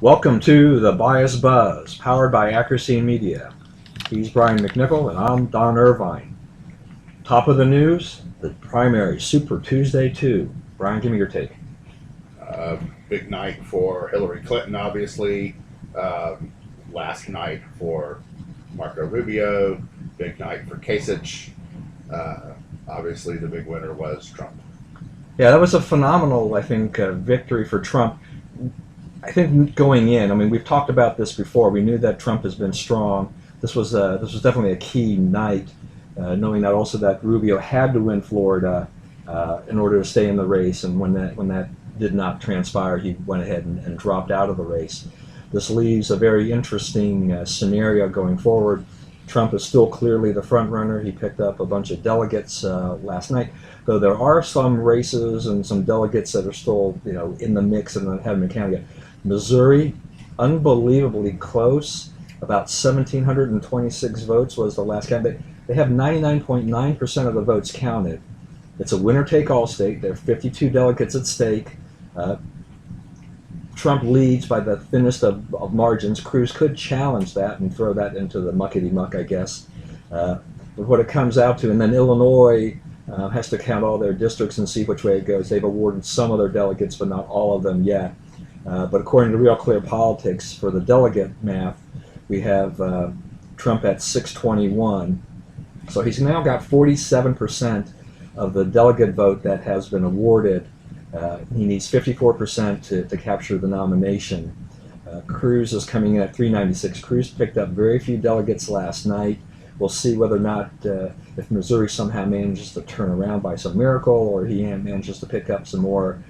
Welcome to the Bias Buzz, powered by Accuracy Media. He's Brian McNichol, and I'm Don Irvine. Top of the news, the primary Super Tuesday 2. Brian, give me your take. Big night for Hillary Clinton, obviously. Last night for Marco Rubio. Big night for Kasich. Obviously, the big winner was Trump. Yeah, that was a phenomenal, I think, victory for Trump. I think going in, we've talked about this before. We knew that Trump has been strong. This was definitely a key night, knowing that also that Rubio had to win Florida in order to stay in the race, and when that did not transpire, he went ahead and dropped out of the race. This leaves a very interesting scenario going forward. Trump is still clearly the front runner. He picked up a bunch of delegates last night, though there are some races and some delegates that are still, in the mix and haven't been counted yet. Missouri, unbelievably close. About 1,726 votes was the last count. They have 99.9% of the votes counted. It's a winner-take-all state. There are 52 delegates at stake. Trump leads by the thinnest of margins. Cruz could challenge that and throw that into the muckety-muck, I guess. But what it comes out to, and then Illinois has to count all their districts and see which way it goes. They've awarded some of their delegates, but not all of them yet. But according to Real Clear Politics, for the delegate math, we have Trump at 621. So he's now got 47% of the delegate vote that has been awarded. He needs 54% to capture the nomination. Cruz is coming in at 396. Cruz picked up very few delegates last night. We'll see whether or not, if Missouri somehow manages to turn around by some miracle, or he manages to pick up some more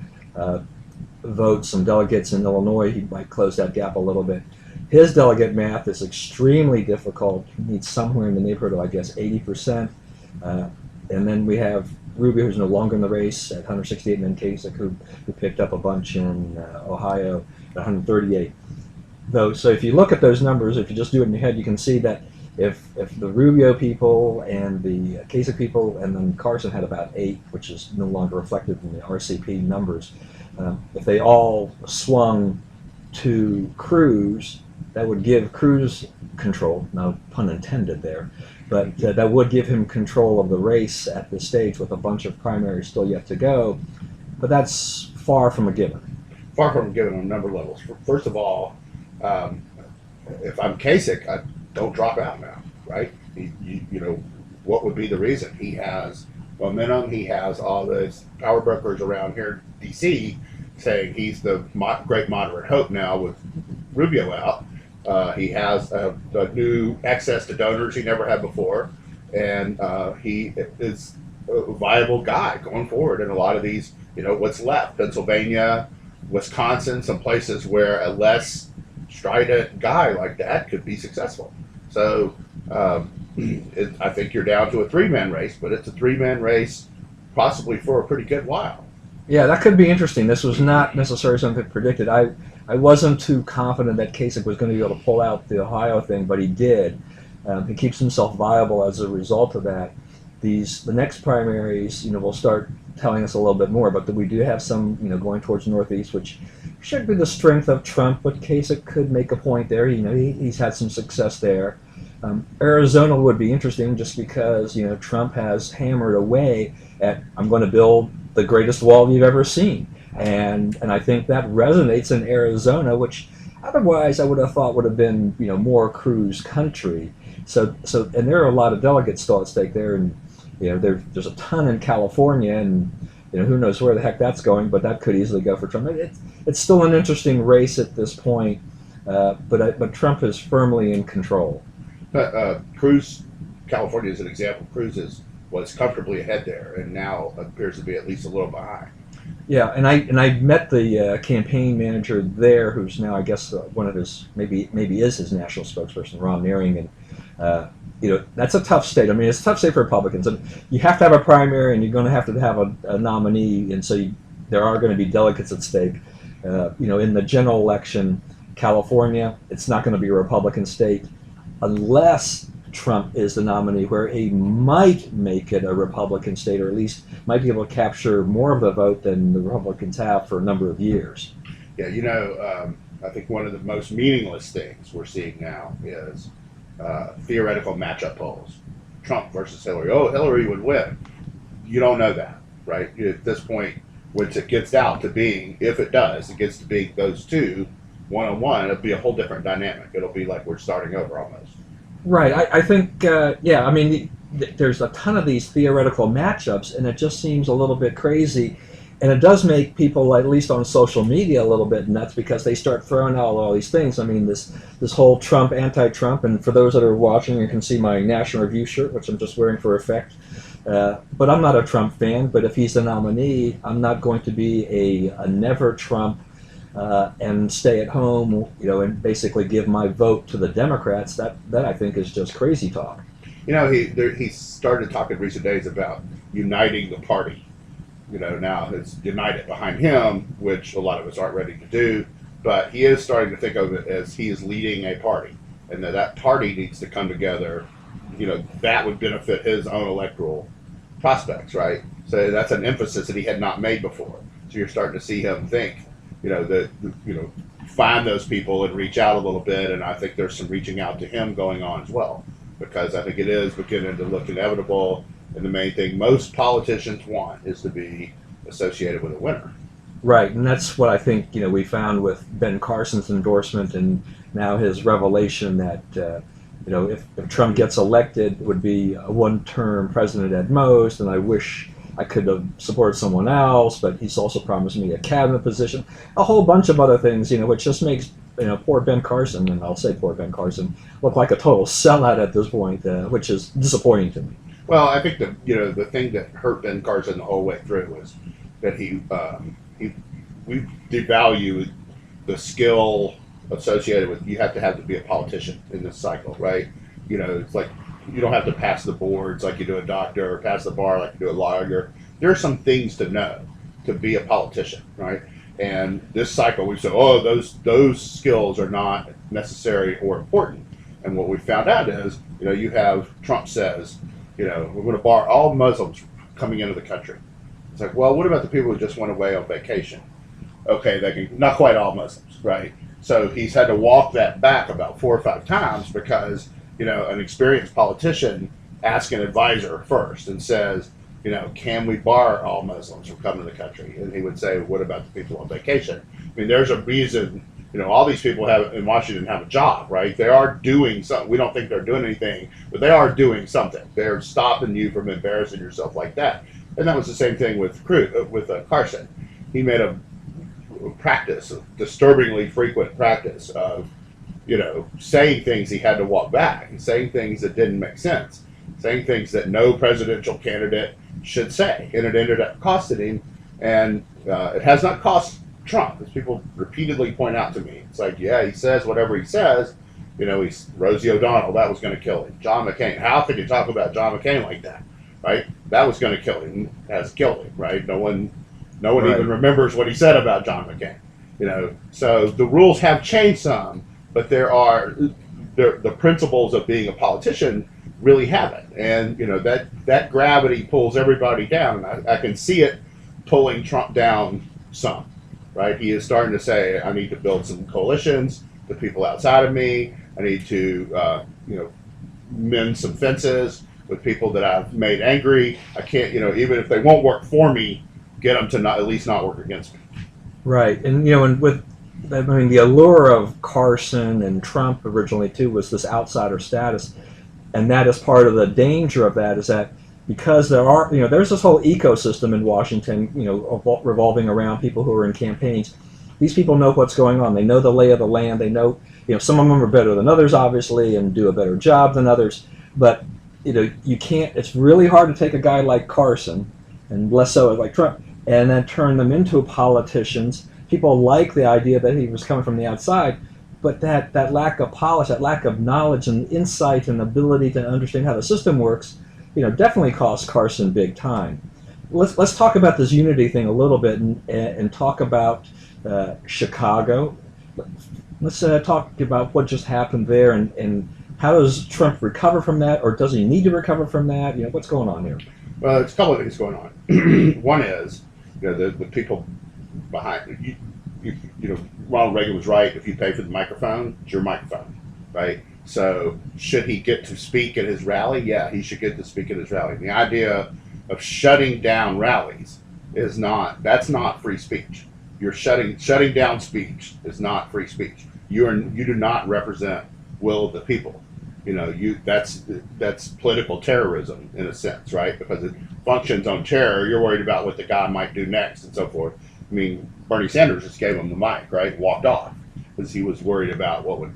votes, some delegates in Illinois, he might close that gap a little bit. His delegate math is extremely difficult. He needs somewhere in the neighborhood of, I guess, 80%. And then we have Rubio, who's no longer in the race, at 168, and then Kasich, who picked up a bunch in Ohio at 138. So if you look at those numbers, if you just do it in your head, you can see that if the Rubio people and the Kasich people, and then Carson had about 8, which is no longer reflected in the RCP numbers, if they all swung to Cruz, that would give Cruz control, no pun intended there, but that would give him control of the race at this stage with a bunch of primaries still yet to go. But that's far from a given. Far from a given on a number of levels. First of all, if I'm Kasich, I don't drop out now, right? What would be the reason? He has momentum. He has all those power brokers around here in D.C. saying he's the great moderate hope now with Rubio out. He has a new access to donors he never had before, and he is a viable guy going forward in a lot of these, what's left, Pennsylvania, Wisconsin, some places where a less strident guy like that could be successful. So I think you're down to a 3-man race, but it's a 3-man race possibly for a pretty good while. Yeah, that could be interesting. This was not necessarily something predicted. I wasn't too confident that Kasich was going to be able to pull out the Ohio thing, but he did. He keeps himself viable as a result of that. The next primaries, will start telling us a little bit more, but we do have some, going towards the Northeast, which should be the strength of Trump, but Kasich could make a point there. He's had some success there. Arizona would be interesting just because, Trump has hammered away at, I'm going to build the greatest wall you've ever seen. And I think that resonates in Arizona, which otherwise I would have thought would have been, more Cruz country. So and there are a lot of delegates still at stake there, and there's a ton in California, and who knows where the heck that's going, but that could easily go for Trump. It's still an interesting race at this point, but Trump is firmly in control. Cruz, California is an example. Cruz was comfortably ahead there, and now appears to be at least a little behind. Yeah, and I met the campaign manager there, who's now, I guess, one of his, maybe is his national spokesperson, Ron Naring, and that's a tough state. It's a tough state for Republicans, and you have to have a primary, and you're going to have a nominee, and so there are going to be delegates at stake. In the general election, California, it's not going to be a Republican state unless Trump is the nominee, where he might make it a Republican state, or at least might be able to capture more of the vote than the Republicans have for a number of years. Yeah, I think one of the most meaningless things we're seeing now is theoretical matchup polls. Trump versus Hillary. Oh, Hillary would win. You don't know that, right? At this point, once it gets out to being, if it does, it gets to be those two one-on-one, it'll be a whole different dynamic. It'll be like we're starting over almost. Right. I think, yeah, I mean, there's a ton of these theoretical matchups, and it just seems a little bit crazy. And it does make people, at least on social media, a little bit nuts because they start throwing out all these things. I mean, this whole Trump, anti-Trump, and for those that are watching, you can see my National Review shirt, which I'm just wearing for effect. But I'm not a Trump fan, but if he's the nominee, I'm not going to be a never Trump and stay at home, and basically give my vote to the Democrats. That I think is just crazy talk. He started talking recent days about uniting the party. Now it's united behind him, which a lot of us aren't ready to do. But he is starting to think of it as he is leading a party, and that party needs to come together. That would benefit his own electoral prospects, right? So that's an emphasis that he had not made before. So you're starting to see him think, find those people and reach out a little bit. And I think there's some reaching out to him going on as well, because I think it is beginning to look inevitable. And the main thing most politicians want is to be associated with a winner. Right, and that's what I think we found with Ben Carson's endorsement, and now his revelation that if Trump gets elected, it would be a one-term president at most, and I wish I could have supported someone else, but he's also promised me a cabinet position, a whole bunch of other things, which just makes poor Ben Carson, and I'll say poor Ben Carson, look like a total sellout at this point, which is disappointing to me. Well, I think the thing that hurt Ben Carson the whole way through was that we devalue the skill associated with you have to be a politician in this cycle, right? It's like you don't have to pass the boards like you do a doctor, or pass the bar like you do a lawyer. There are some things to know to be a politician, right? And this cycle, we said, oh, those skills are not necessary or important. And what we found out is, you have Trump says, we're going to bar all Muslims coming into the country. It's like, well, what about the people who just went away on vacation? Okay, they can, not quite all Muslims, right? So he's had to walk that back about 4 or 5 times because, an experienced politician asks an advisor first and says, can we bar all Muslims from coming to the country? And he would say, what about the people on vacation? I mean, there's a reason, all these people in Washington have a job, right? They are doing something. We don't think they're doing anything, but they are doing something. They're stopping you from embarrassing yourself like that. And that was the same thing with Carson. He made a practice, a disturbingly frequent practice of, saying things he had to walk back, and saying things that didn't make sense, saying things that no presidential candidate should say. And it ended up costing him, and it has not cost Trump, as people repeatedly point out to me. It's like, yeah, he says whatever he says. He's Rosie O'Donnell, that was going to kill him. John McCain, how could you talk about John McCain like that, right? That was going to kill him, has killed him, right? No one right. Even remembers what he said about John McCain. So the rules have changed some, but the principles of being a politician really haven't. And that gravity pulls everybody down, and I can see it pulling Trump down some. Right, he is starting to say, I need to build some coalitions with people outside of me. I need to, mend some fences with people that I've made angry. I can't, even if they won't work for me, get them to at least not work against me. Right, and the allure of Carson and Trump originally too was this outsider status, and that is part of the danger of that, is that because there's this whole ecosystem in Washington, revolving around people who are in campaigns. These people know what's going on. They know the lay of the land. They know, some of them are better than others, obviously, and do a better job than others. But, you can't, it's really hard to take a guy like Carson, and less so like Trump, and then turn them into politicians. People like the idea that he was coming from the outside, but that lack of polish, that lack of knowledge and insight and ability to understand how the system works, definitely cost Carson big time. Let's talk about this unity thing a little bit and talk about Chicago. Let's talk about what just happened there and how does Trump recover from that, or does he need to recover from that? What's going on here? Well, there's a couple of things going on. One is, the people behind Ronald Reagan was right. If you pay for the microphone, it's your microphone, right? So should he get to speak at his rally? Yeah, he should get to speak at his rally. The idea of shutting down rallies that's not free speech. You're shutting down speech is not free speech. You do not represent will of the people. That's political terrorism in a sense, right? Because it functions on terror. You're worried about what the guy might do next and so forth. I mean, Bernie Sanders just gave him the mic, right? Walked off because he was worried about what would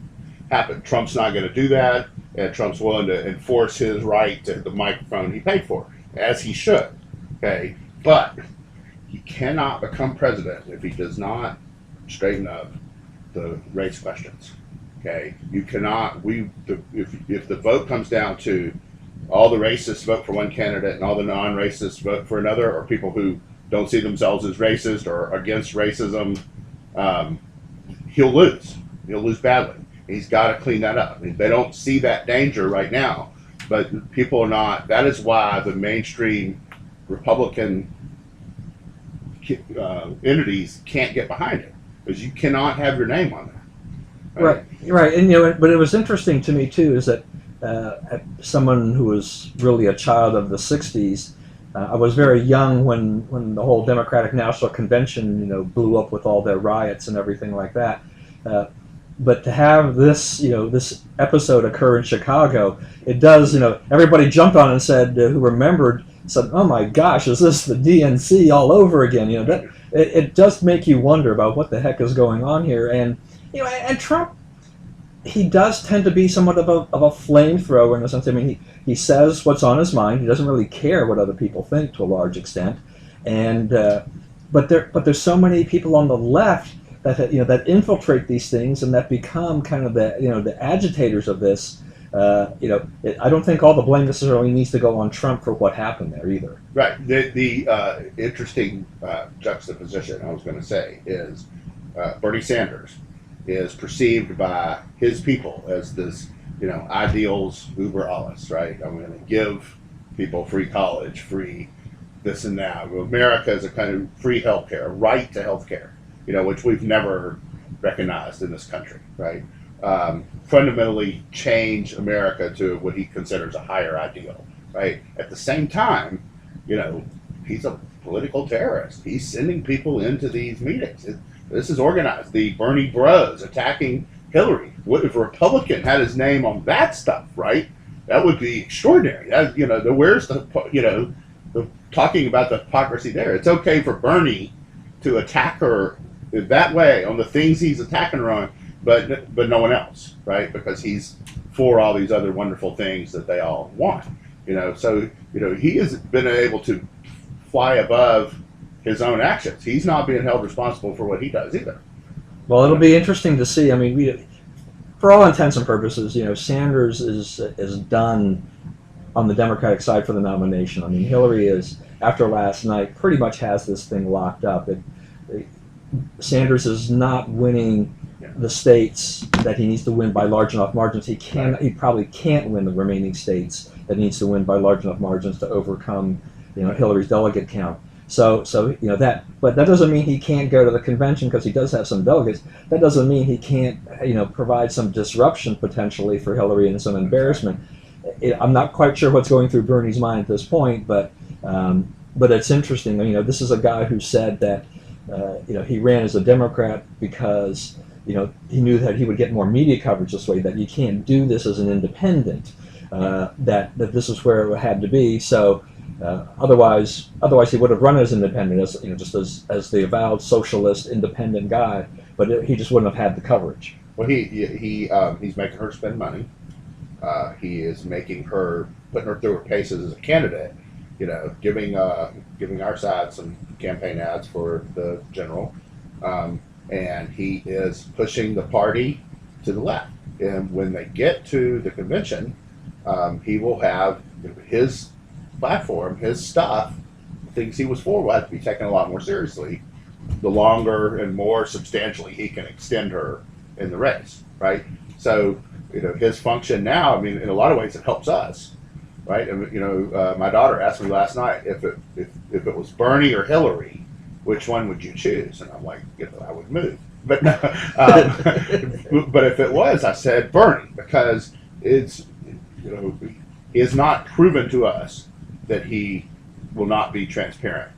happen. Trump's not going to do that, and Trump's willing to enforce his right to the microphone he paid for, as he should. Okay, but he cannot become president if he does not straighten up the race questions. Okay, you cannot. If the vote comes down to all the racists vote for one candidate and all the non-racists vote for another, or people who don't see themselves as racist or against racism, he'll lose. He'll lose badly. He's got to clean that up. I mean, they don't see that danger right now, but people are not. That is why the mainstream Republican entities can't get behind it, because you cannot have your name on that. Right, and but it was interesting to me too is that someone who was really a child of the '60s. I was very young when the whole Democratic National Convention, blew up with all their riots and everything like that. But to have this, this episode occur in Chicago, it does, everybody jumped on it and said, who remembered, said, "Oh my gosh, is this the DNC all over again?" It does make you wonder about what the heck is going on here. And and Trump, he does tend to be somewhat of a flamethrower in a sense. I mean, he says what's on his mind. He doesn't really care what other people think to a large extent. And but there's so many people on the left that infiltrate these things and that become kind of the agitators of this. I don't think all the blame necessarily needs to go on Trump for what happened there either. Right. The interesting juxtaposition I was going to say is Bernie Sanders is perceived by his people as this, ideals uber alles, right? I'm going to give people free college, free this and that. America is a kind of free healthcare, right to healthcare, which we've never recognized in this country, right? Fundamentally change America to what he considers a higher ideal, right? At the same time, he's a political terrorist. He's sending people into these meetings. This is organized. The Bernie Bros attacking Hillary. What if a Republican had his name on that stuff, right? That would be extraordinary. Where's the talking about the hypocrisy there? It's okay for Bernie to attack her that way on the things he's attacking her on, but no one else, right? Because he's for all these other wonderful things that they all want, So he has been able to fly above his own actions. He's not being held responsible for what he does either. Well, it'll be interesting to see. I mean, for all intents and purposes, Sanders is done on the Democratic side for the nomination. I mean, Hillary is, after last night, pretty much has this thing locked up. Sanders is not winning the states that he needs to win by large enough margins. He probably can't win the remaining states that he needs to win by large enough margins to overcome, Hillary's delegate count. So but that doesn't mean he can't go to the convention because he does have some delegates. That doesn't mean he can't, provide some disruption potentially for Hillary and some embarrassment. I'm not quite sure what's going through Bernie's mind at this point, but it's interesting. This is a guy who said that, he ran as a Democrat because, he knew that he would get more media coverage this way. That you can't do this as an independent. That this is where it had to be. So. Otherwise he would have run as independent, as just as the avowed socialist independent guy, but he just wouldn't have had the coverage. Well, he's making her spend money. He is putting her through her paces as a candidate. Giving our side some campaign ads for the general, and he is pushing the party to the left. And when they get to the convention, he will have his platform, his stuff, things he was for will have to be taken a lot more seriously the longer and more substantially he can extend her in the race, right? So, his function now, in a lot of ways it helps us, right? And, my daughter asked me last night if it was Bernie or Hillary, which one would you choose? And I'm like, I would move. But no, but if it was, I said Bernie, because it's, he has not proven to us that he will not be transparent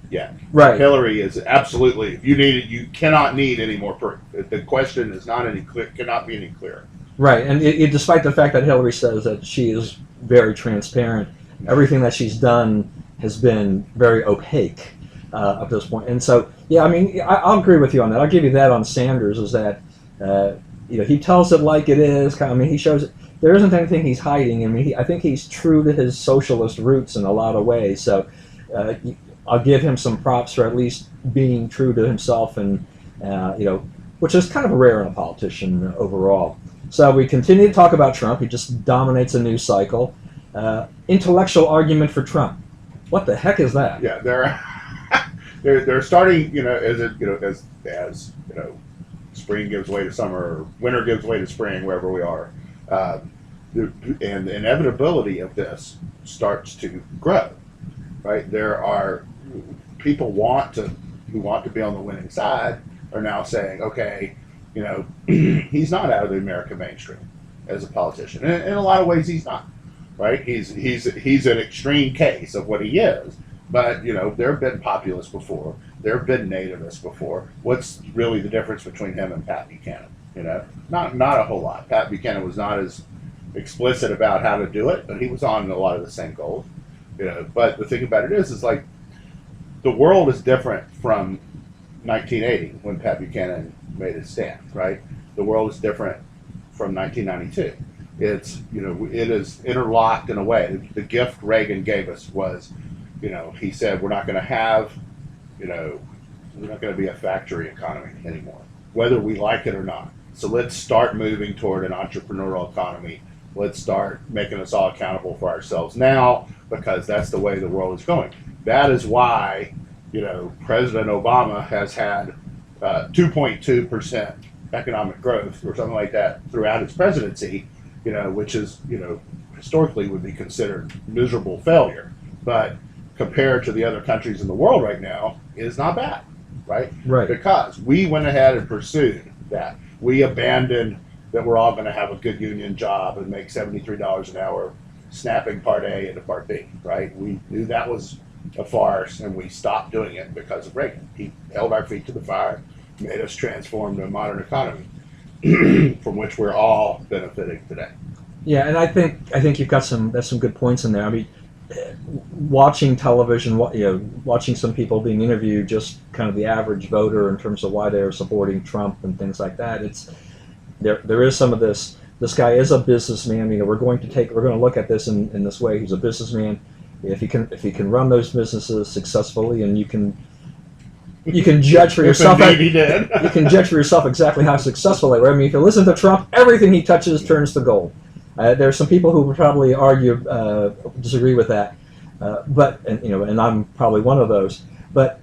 yet. Right. Hillary is absolutely. If you need it, you cannot need any more proof. The question is not any clear, cannot be any clearer. Right, and despite the fact that Hillary says that she is very transparent, everything that she's done has been very opaque up to this point. And so, yeah, I mean, I'll agree with you on that. I'll give you that on Sanders, is that he tells it like it is. I mean, he shows there isn't anything he's hiding. I mean, I think he's true to his socialist roots in a lot of ways. So I'll give him some props for at least being true to himself, and which is kind of rare in a politician overall. So we continue to talk about Trump. He just dominates a news cycle. Intellectual argument for Trump. What the heck is that? Yeah, they're starting. As spring gives way to summer, or winter gives way to spring, wherever we are, and the inevitability of this starts to grow. Right, there are people who want to be on the winning side are now saying, okay, he's not out of the American mainstream as a politician. And in a lot of ways, he's not. Right? He's an extreme case of what he is. But there have been populists before. There have been nativists before. What's really the difference between him and Pat Buchanan? Not a whole lot. Pat Buchanan was not as explicit about how to do it, but he was on a lot of the same goals. But the thing about it is like the world is different from 1980 when Pat Buchanan made his stand. Right? The world is different from 1992. It is interlocked in a way. The gift Reagan gave us was, he said we're not going to have, we're not going to be a factory economy anymore, whether we like it or not. So let's start moving toward an entrepreneurial economy. Let's start making us all accountable for ourselves now, because that's the way the world is going. That is why, President Obama has had 2.2% economic growth or something like that throughout his presidency, which is, historically would be considered miserable failure. But compared to the other countries in the world right now, is not bad, right? Right. Because we went ahead and pursued that. We abandoned that we're all going to have a good union job and make $73 an hour snapping Part A into Part B, right? We knew that was a farce, and we stopped doing it because of Reagan. He held our feet to the fire, made us transform to a modern economy, from which we're all benefiting today. Yeah, and I think you've got some good points in there. I mean, watching television, watching some people being interviewed, just kind of the average voter in terms of why they're supporting Trump and things like that. There is some of this. This guy is a businessman. We're going to look at this in this way. He's a businessman. If he can run those businesses successfully, and you can judge for yourself. He did. You can judge for yourself exactly how successful they were. I mean, if you listen to Trump, everything he touches turns to gold. There are some people who would probably disagree with that, and I'm probably one of those. But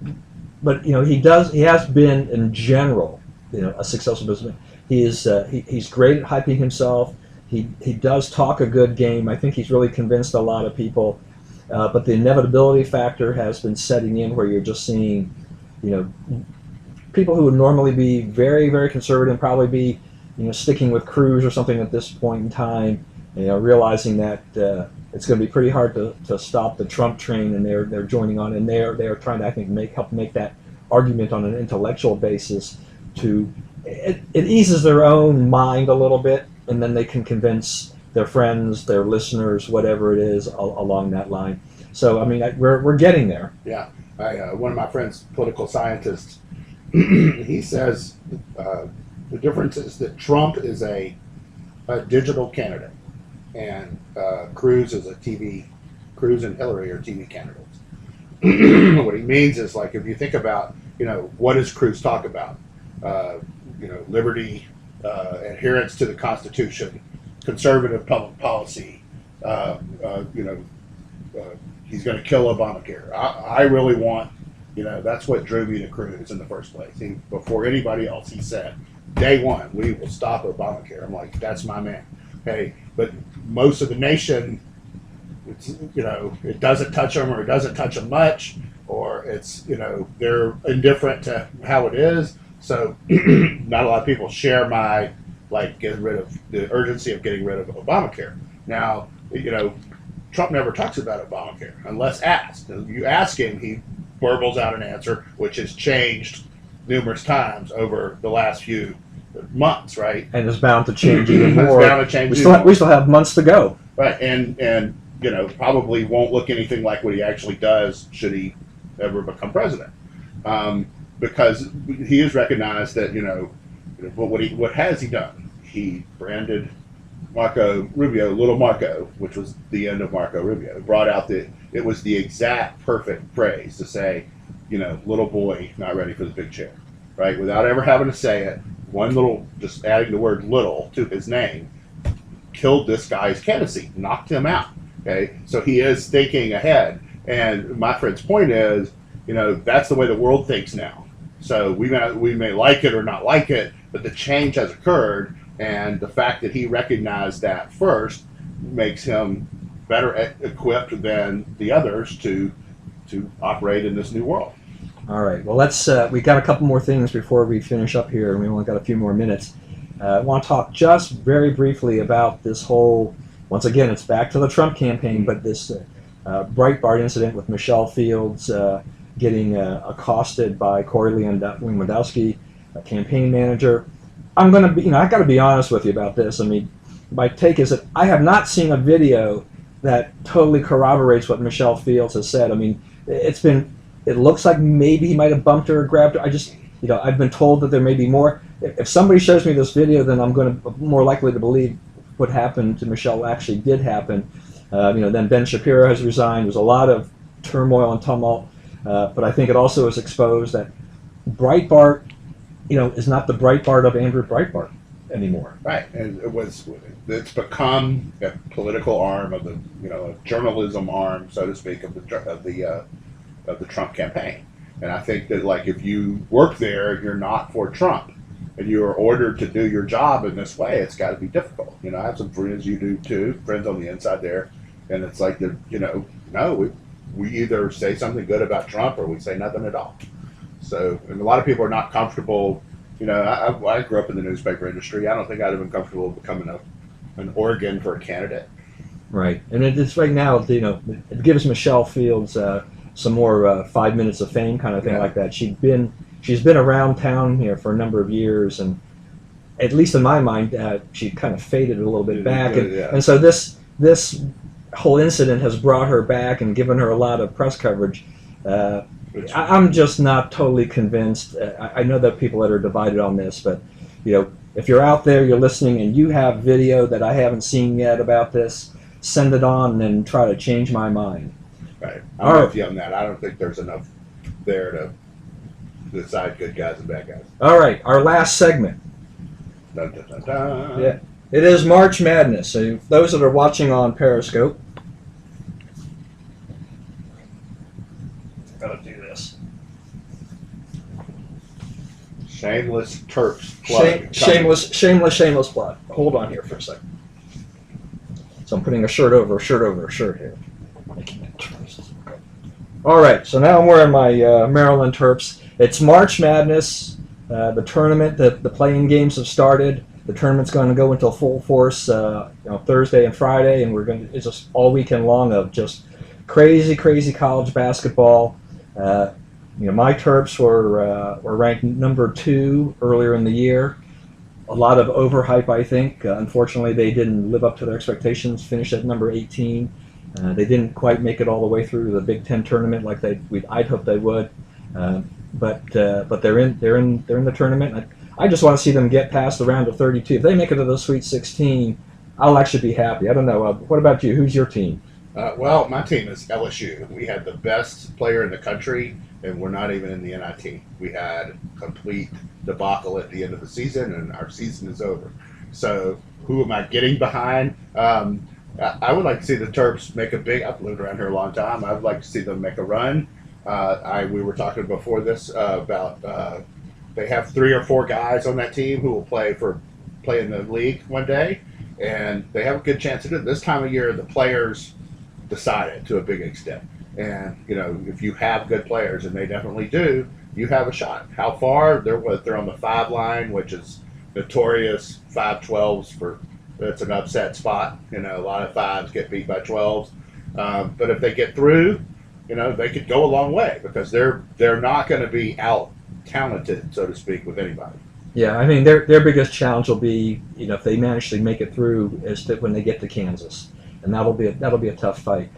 he has been in general, a successful businessman. He's great at hyping himself. He does talk a good game. I think he's really convinced a lot of people. But the inevitability factor has been setting in, where you're just seeing, people who would normally be very, very conservative and probably be, sticking with Cruz or something at this point in time, realizing that it's going to be pretty hard to stop the Trump train, and they're joining on, and they're trying to, I think, help make that argument on an intellectual basis. It eases their own mind a little bit, and then they can convince their friends, their listeners, whatever it is, along that line. So, I mean, we're getting there. Yeah. One of my friends, political scientists, he says the difference is that Trump is a digital candidate, and Cruz and Hillary are TV candidates. What he means is, like, if you think about, what does Cruz talk about? Liberty, adherence to the Constitution, conservative public policy. He's going to kill Obamacare. I really want, that's what drew me to Cruz in the first place. Before anybody else, he said, day one, we will stop Obamacare. I'm like, that's my man. Hey, but most of the nation, it doesn't touch them, or it doesn't touch them much, or it's, they're indifferent to how it is. So not a lot of people share my get rid of the urgency of getting rid of Obamacare. Now, Trump never talks about Obamacare unless asked. You ask him, he burbles out an answer, which has changed numerous times over the last few months, right? And it's bound to change even more. It's bound to change we still have months to go. Right, and probably won't look anything like what he actually does should he ever become president, because he has recognized that what has he done? He branded Marco Rubio Little Marco, which was the end of Marco Rubio. Brought out it was the exact perfect phrase to say, little boy not ready for the big chair, right? Without ever having to say it, just adding the word little to his name killed this guy's candidacy, knocked him out. Okay, so he is thinking ahead, and my friend's point is, that's the way the world thinks now. So we may like it or not like it, but the change has occurred, and the fact that he recognized that first makes him better equipped than the others to operate in this new world. All right. Well, we got a couple more things before we finish up here, and we only got a few more minutes. I want to talk just very briefly about this whole, once again, it's back to the Trump campaign, but this Breitbart incident with Michelle Fields getting accosted by Corey Lewandowski, a campaign manager. I'm going to be, I got to be honest with you about this. I mean, my take is that I have not seen a video that totally corroborates what Michelle Fields has said. I mean, it looks like maybe he might have bumped her or grabbed her. I've been told that there may be more. If somebody shows me this video, then I'm going to more likely to believe what happened to Michelle actually did happen. Then Ben Shapiro has resigned. There's a lot of turmoil and tumult, but I think it also has exposed that Breitbart, is not the Breitbart of Andrew Breitbart anymore. Right, and it's become a political arm of the a journalism arm, so to speak, of the Trump campaign. And I think that if you work there, you're not for Trump, and you are ordered to do your job in this way, it's got to be difficult. I have some friends, you do too, friends on the inside there, and it's like no, we either say something good about Trump or we say nothing at all. So, and a lot of people are not comfortable. I grew up in the newspaper industry. I don't think I'd have been comfortable becoming an organ for a candidate. Right, and it's right now. It gives Michelle Fields some more 5 minutes of fame kind of thing like that. She's been around town here for a number of years, and at least in my mind, she kind of faded a little bit back, and so this whole incident has brought her back and given her a lot of press coverage. I'm just not totally convinced. I know that people that are divided on this, but if you're out there, you're listening, and you have video that I haven't seen yet about this, send it on and try to change my mind. Right, I'm with you on that. I don't think there's enough there to decide good guys and bad guys. All right, our last segment. Dun, dun, dun, dun. Yeah, it is March Madness. So those that are watching on Periscope, gotta do this. Shameless Terps plug. Shameless plug. Hold on here for a second. So I'm putting a shirt over a shirt here. All right, so now I'm wearing my Maryland Terps. It's March Madness. The tournament, the playing games have started. The tournament's going to go until full force, Thursday and Friday, and it's just all weekend long of just crazy college basketball. My Terps were ranked number 2 earlier in the year. A lot of overhype, I think. Unfortunately, they didn't live up to their expectations. Finished at number 18. They didn't quite make it all the way through the Big Ten tournament like I'd hoped they would. But they're in the tournament. I just want to see them get past the round of 32. If they make it to the Sweet 16, I'll actually be happy. I don't know. What about you? Who's your team? Well, my team is LSU. We had the best player in the country, and we're not even in the NIT. We had complete debacle at the end of the season, and our season is over. So who am I getting behind? I would like to see the Terps make a big. I've lived around here a long time. I would like to see them make a run. We were talking before this about they have 3 or 4 guys on that team who will play in the league one day, and they have a good chance to do it. This time of year, the players decide it to a big extent. And if you have good players, and they definitely do, you have a shot. How far? They're on the 5 line, which is notorious 5-12s for. That's an upset spot. You know, a lot of 5s get beat by 12s. But if they get through, you know, they could go a long way because they're not going to be out talented, so to speak, with anybody. Yeah, I mean their biggest challenge will be, you know, if they manage to make it through, is that when they get to Kansas, and that'll be a tough fight.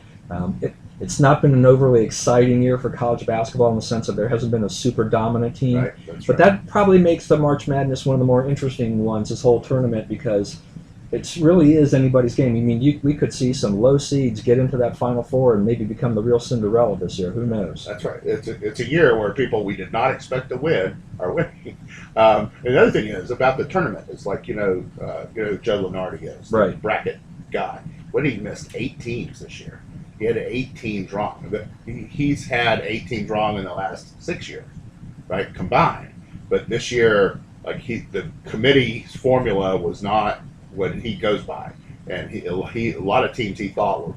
It's not been an overly exciting year for college basketball in the sense that there hasn't been a super dominant team, Right, but that probably makes the March Madness one of the more interesting ones, this whole tournament, because it really is anybody's game. I mean, we could see some low seeds get into that Final Four and maybe become the real Cinderella this year. Who knows? That's right. It's a year where people we did not expect to win are winning. And the other thing is about the tournament. It's like, you know Joe Lunardi is the Right. bracket guy. When he missed 8 teams this year, he had 8 teams wrong. He's had 8 teams wrong in the last 6 years, right, combined. But this year, like the committee's formula was not what he goes by, and he a lot of teams he thought were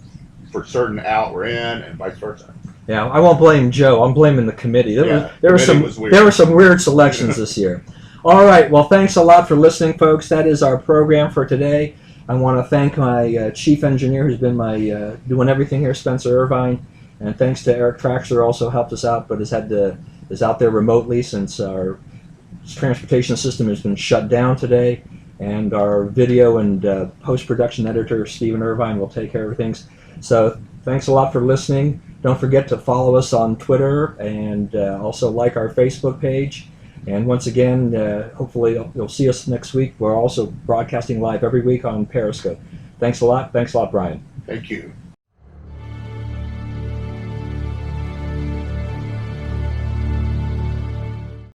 for certain out were in, and vice versa. Yeah, I won't blame Joe. I'm blaming the committee. There were some weird selections this year. All right. Well, thanks a lot for listening, folks. That is our program for today. I want to thank my chief engineer, who's been my doing everything here, Spencer Irvine, and thanks to Eric Traxler, also helped us out, but is out there remotely since our transportation system has been shut down today. And our video and post-production editor, Stephen Irvine, will take care of things. So thanks a lot for listening. Don't forget to follow us on Twitter and also like our Facebook page. And once again, hopefully you'll see us next week. We're also broadcasting live every week on Periscope. Thanks a lot. Thanks a lot, Brian. Thank you.